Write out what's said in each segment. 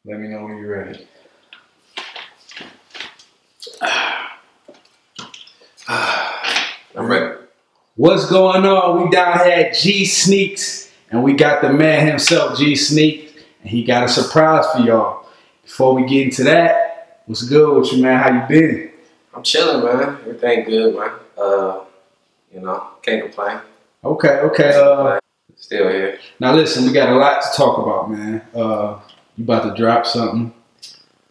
Let me know when you're ready. I'm ready. What's going on? We down here at G Sneaks, and we got the man himself, G Sneak, and he got a surprise for y'all. Before we get into that, what's good with you, man? How you been? I'm chilling, man. Everything good, man. You know, can't complain. Okay. Still here. Now listen, we got a lot to talk about, man. You about to drop something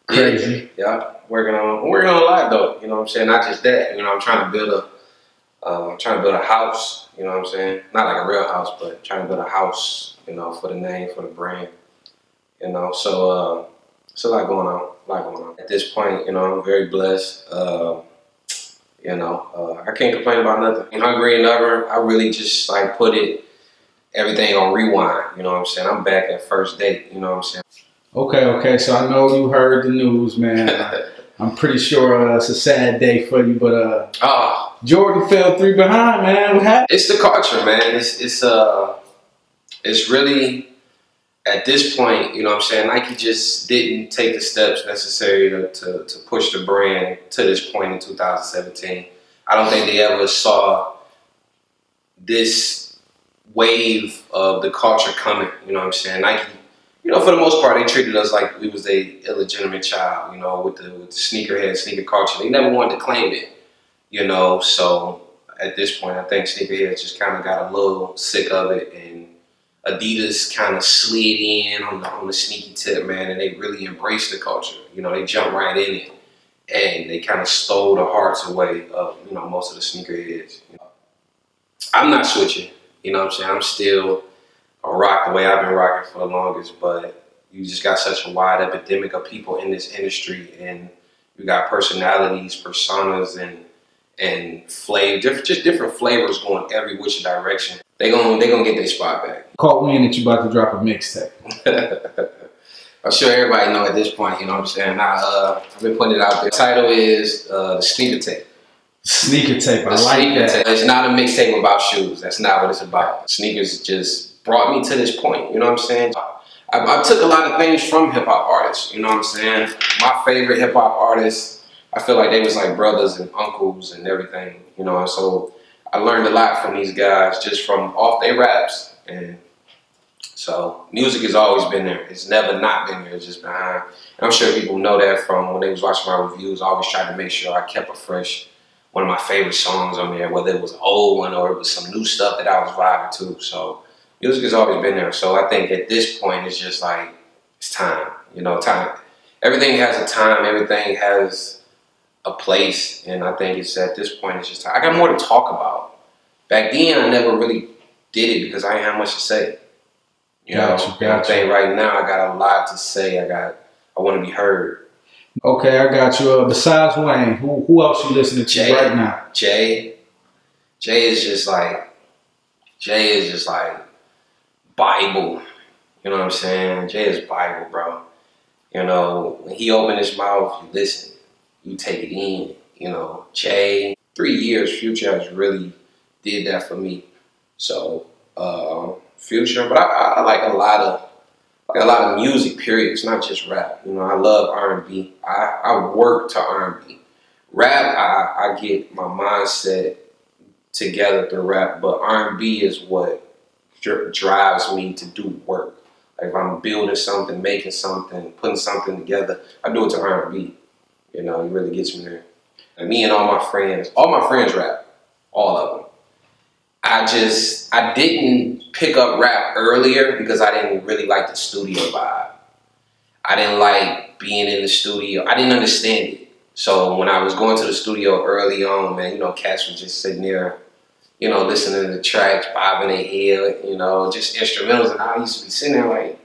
crazy. Yeah, I'm working on a lot though. You know what I'm saying? Not just that. You know, I'm trying to build a house. You know what I'm saying? Not like a real house, but trying to build a house. You know, for the name, for the brand. You know, so it's a lot going on. At this point, you know, I'm very blessed. You know, I can't complain about nothing. I'm hungry and ever. I really just like put everything on rewind. You know what I'm saying? I'm back at first date. You know what I'm saying? Okay. So I know you heard the news, man. I'm pretty sure it's a sad day for you, but Jordan fell 3 behind, man. What happened? It's the culture, man. It's really at this point, you know what I'm saying, Nike just didn't take the steps necessary to push the brand to this point in 2017. I don't think they ever saw this wave of the culture coming, you know what I'm saying? Nike, you know, for the most part, they treated us like we was a illegitimate child, you know, with the sneakerhead, sneaker culture. They never wanted to claim it, you know, so at this point, I think sneakerheads just kind of got a little sick of it, and Adidas kind of slid in on the sneaky tip, man, and they really embraced the culture. You know, they jumped right in it, and they kind of stole the hearts away of, you know, most of the sneakerheads. You know, I'm not switching. You know what I'm saying? I'm still a rock the way I've been rocking for the longest, but you just got such a wide epidemic of people in this industry, and you got personalities, personas, and flavor, just different flavors going every which direction. They gonna get their spot back. Caught wind that you about to drop a mixtape. I'm sure everybody know at this point, you know what I'm saying? I've been putting it out there. The title is the Sneaker Tape. Sneaker Tape, I like that. It's not a mixtape about shoes. That's not what it's about. Sneakers just brought me to this point, you know what I'm saying? I took a lot of things from hip-hop artists, you know what I'm saying? My favorite hip-hop artists, I feel like they was like brothers and uncles and everything, you know, and so I learned a lot from these guys just from off their raps. And so music has always been there. It's never not been there. It's just behind. And I'm sure people know that from when they was watching my reviews. I always tried to make sure I kept a fresh one of my favorite songs on there, whether it was an old one or it was some new stuff that I was vibing to. So music has always been there. So I think at this point it's just like, it's time. You know, time. Everything has a time. Everything has a place, and I think it's at this point it's just time. I got more to talk about. Back then I never really did it because I didn't have much to say. You know, I think right now I got a lot to say. I want to be heard. Okay, I got you. Besides Wayne, who else you listening to right now? Jay is just like Bible. You know what I'm saying? Jay is Bible, bro. You know, when he opened his mouth, you listen. You take it in, you know. Jay, 3 years, Future has really did that for me. So, Future, but I like a lot of music. Period. It's not just rap. You know, I love R&B. I work to R&B. Rap, I get my mindset together through rap, but R&B is what drives me to do work. Like if I'm building something, making something, putting something together, I do it to R&B. You know, it really gets me there. And me and all my friends rap, all of them. I didn't pick up rap earlier because I didn't really like the studio vibe. I didn't like being in the studio. I didn't understand it. So when I was going to the studio early on, man, you know, cats was just sitting there, you know, listening to the tracks, bobbing their head, you know, just instrumentals. And I used to be sitting there like,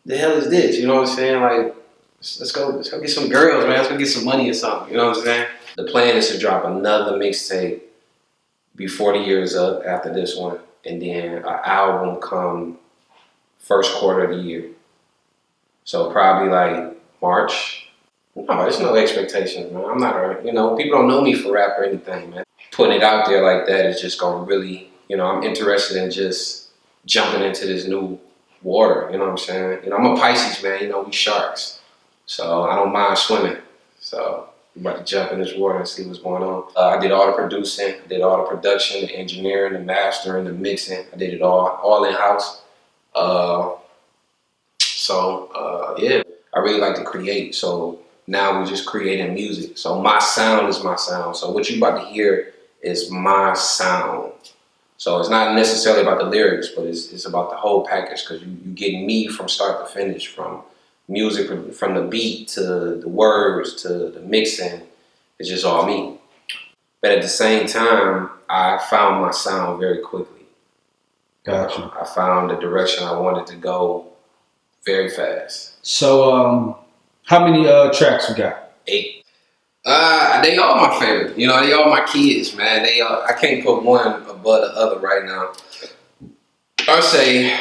the hell is this? You know what I'm saying? Like, let's go get some girls, man. Let's go get some money or something. You know what I'm saying? The plan is to drop another mixtape before the year is up after this one. And then an album come first quarter of the year. So probably like March. No, there's no expectations, man. I'm not, you know, people don't know me for rap or anything, man. Putting it out there like that is just gonna really, you know, I'm interested in just jumping into this new water. You know what I'm saying? You know, I'm a Pisces, man. You know, we sharks, so I don't mind swimming. So I'm about to jump in this water and see what's going on. I did all the producing, I did all the production, the engineering, the mastering, the mixing. I did it all in house. Yeah, I really like to create. So now we're just creating music. So my sound is my sound. So what you about to hear is my sound. So it's not necessarily about the lyrics, but it's about the whole package, because you get me from start to finish, from music, from the beat to the words to the mixing. It's just all me. But at the same time, I found my sound very quickly. Gotcha. I found the direction I wanted to go very fast. So, how many tracks we got? 8. They all my favorite. You know, they all my kids, man. They I can't put one above the other right now. I say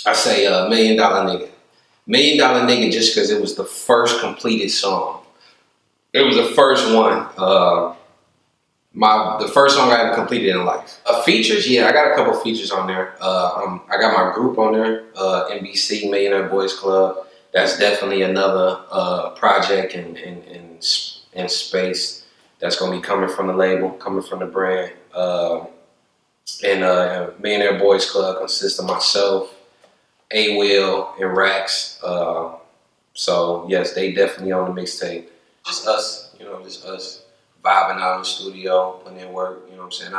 $1 Million Nigga. $1 Million Nigga just because it was the first completed song. It was the first one. The first song I ever completed in life. Features, yeah, I got a couple features on there. I got my group on there, NBC, Millionaire Boys Club. That's definitely another project in space that's gonna be coming from the label, coming from the brand. Millionaire Boys Club consists of myself, A-Will, and Rax. So yes, they definitely on the mixtape. Just us, you know, just us vibing out in the studio, putting in work. You know what I'm saying?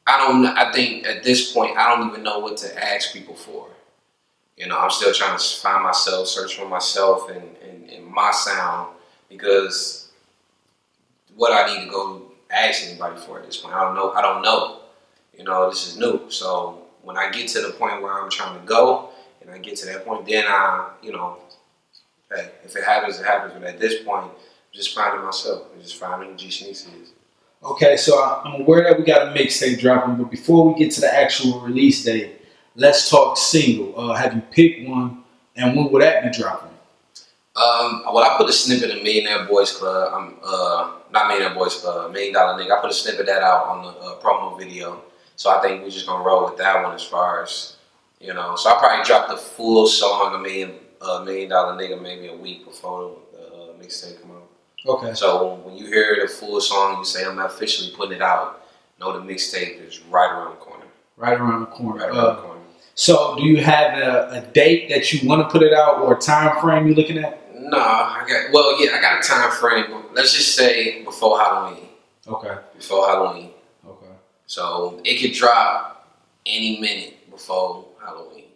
I think at this point I don't even know what to ask people for. You know, I'm still trying to find myself, search for myself and my sound, because what I need to go ask anybody for at this point, I don't know. You know, this is new. So when I get to the point where I'm trying to go, and I get to that point, then you know, hey, if it happens, it happens. But at this point, I'm just finding myself. I'm just finding who GSNKS is. Okay, so I'm aware that we got a mixtape dropping, but before we get to the actual release date, let's talk single. Have you picked one, and when will that be dropping? Well, I put a snippet of Millionaire Boys Club. Not Millionaire Boys Club, $1 Million Nigga. I put a snippet of that out on the promo video. So I think we're just gonna roll with that one as far as, you know. So I'll probably drop the full song, $1 Million Nigga, maybe a week before the mixtape come out. Okay. So when you hear the full song, you say I'm officially putting it out. Know the mixtape is right around the corner. Right around the corner. Right around the corner. So do you have a date that you want to put it out, or a time frame you're looking at? No, I got a time frame. Let's just say before Halloween. Okay. Before Halloween. Okay. So it could drop any minute before Halloween.